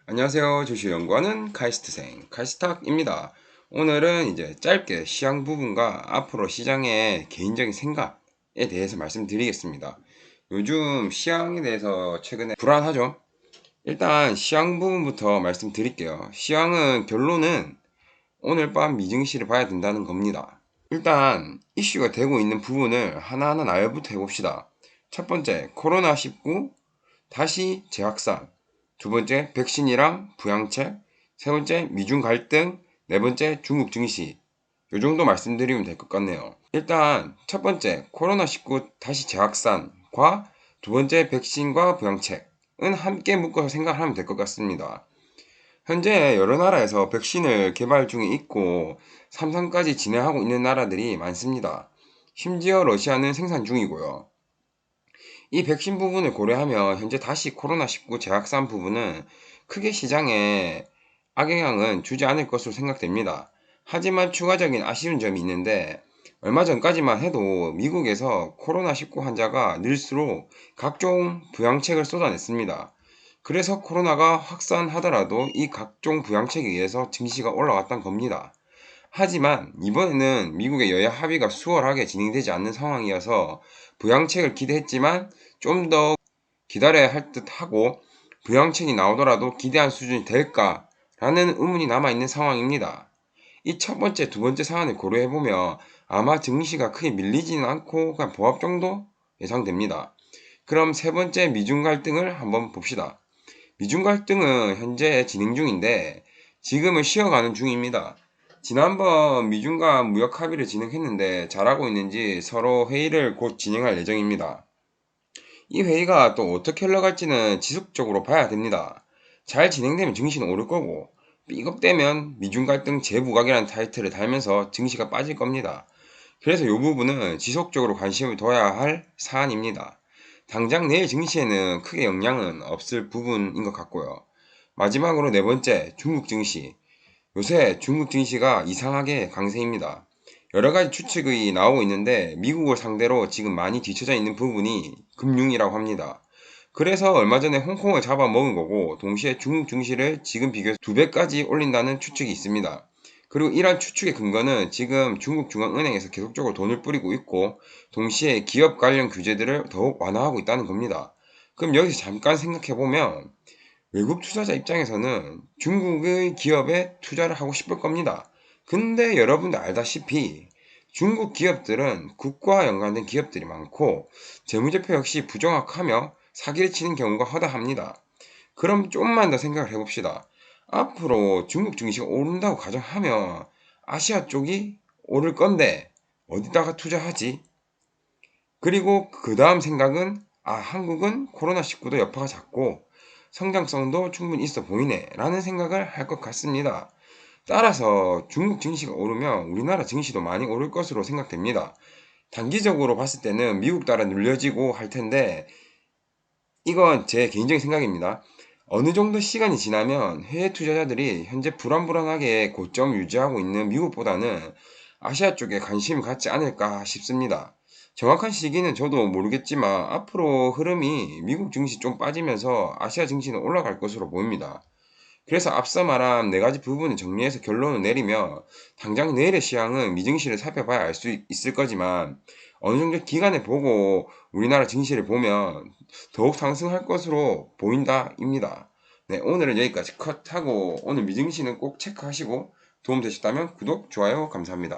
안녕하세요. 주식연구하는 카이스트생 카이스탁입니다. 오늘은 이제 짧게 시황 부분과 앞으로 시장의 개인적인 생각에 대해서 말씀드리겠습니다. 요즘 시황에 대해서 최근에 불안하죠? 일단 시황 부분부터 말씀드릴게요. 시황은 결론은 오늘 밤 미증시를 봐야 된다는 겁니다. 일단 이슈가 되고 있는 부분을 하나하나 나열부터 해봅시다. 첫 번째, 코로나19 다시 재확산. 두 번째, 백신이랑 부양책. 세 번째, 미중 갈등. 네 번째, 중국 증시. 요 정도 말씀드리면 될 것 같네요. 일단 첫 번째, 코로나19 다시 재확산과 두 번째, 백신과 부양책은 함께 묶어서 생각하면 될 것 같습니다. 현재 여러 나라에서 백신을 개발 중에 있고 3상까지 진행하고 있는 나라들이 많습니다. 심지어 러시아는 생산 중이고요. 이 백신 부분을 고려하면 현재 다시 코로나19 재확산 부분은 크게 시장에 악영향은 주지 않을 것으로 생각됩니다. 하지만 추가적인 아쉬운 점이 있는데 얼마 전까지만 해도 미국에서 코로나19 환자가 늘수록 각종 부양책을 쏟아냈습니다. 그래서 코로나가 확산하더라도 이 각종 부양책에 의해서 증시가 올라왔던 겁니다. 하지만 이번에는 미국의 여야 합의가 수월하게 진행되지 않는 상황이어서 부양책을 기대했지만 좀 더 기다려야 할 듯하고 부양책이 나오더라도 기대한 수준이 될까라는 의문이 남아있는 상황입니다. 이 첫 번째, 두 번째 사안을 고려해보면 아마 증시가 크게 밀리지는 않고 그냥 보합 정도 예상됩니다. 그럼 세 번째 미중 갈등을 한번 봅시다. 미중 갈등은 현재 진행 중인데 지금은 쉬어가는 중입니다. 지난번 미중 간 무역 합의를 진행했는데 잘하고 있는지 서로 회의를 곧 진행할 예정입니다. 이 회의가 또 어떻게 흘러갈지는 지속적으로 봐야 됩니다. 잘 진행되면 증시는 오를 거고 삐걱대면 미중 갈등 재부각이라는 타이틀을 달면서 증시가 빠질 겁니다. 그래서 이 부분은 지속적으로 관심을 둬야 할 사안입니다. 당장 내일 증시에는 크게 영향은 없을 부분인 것 같고요. 마지막으로 네 번째, 중국 증시. 요새 중국 증시가 이상하게 강세입니다. 여러 가지 추측이 나오고 있는데 미국을 상대로 지금 많이 뒤쳐져 있는 부분이 금융이라고 합니다. 그래서 얼마 전에 홍콩을 잡아먹은 거고 동시에 중국 증시를 지금 비교해서 2배까지 올린다는 추측이 있습니다. 그리고 이러한 추측의 근거는 지금 중국 중앙은행에서 계속적으로 돈을 뿌리고 있고 동시에 기업 관련 규제들을 더욱 완화하고 있다는 겁니다. 그럼 여기서 잠깐 생각해보면 외국 투자자 입장에서는 중국의 기업에 투자를 하고 싶을 겁니다. 근데 여러분도 알다시피 중국 기업들은 국가와 연관된 기업들이 많고 재무제표 역시 부정확하며 사기를 치는 경우가 허다합니다. 그럼 좀만 더 생각을 해봅시다. 앞으로 중국 증시가 오른다고 가정하면 아시아 쪽이 오를 건데 어디다가 투자하지? 그리고 그 다음 생각은 한국은 코로나19도 여파가 작고 성장성도 충분히 있어 보이네 라는 생각을 할 것 같습니다. 따라서 중국 증시가 오르면 우리나라 증시도 많이 오를 것으로 생각됩니다. 단기적으로 봤을 때는 미국 따라 눌려지고 할 텐데 이건 제 개인적인 생각입니다. 어느 정도 시간이 지나면 해외 투자자들이 현재 불안불안하게 고점 유지하고 있는 미국보다는 아시아 쪽에 관심을 갖지 않을까 싶습니다. 정확한 시기는 저도 모르겠지만 앞으로 흐름이 미국 증시 좀 빠지면서 아시아 증시는 올라갈 것으로 보입니다. 그래서 앞서 말한 네 가지 부분을 정리해서 결론을 내리며 당장 내일의 시황은 미증시를 살펴봐야 알 수 있을 거지만 어느 정도 기간을 보고 우리나라 증시를 보면 더욱 상승할 것으로 보인다입니다. 네, 오늘은 여기까지 컷하고 오늘 미증시는 꼭 체크하시고 도움 되셨다면 구독, 좋아요 감사합니다.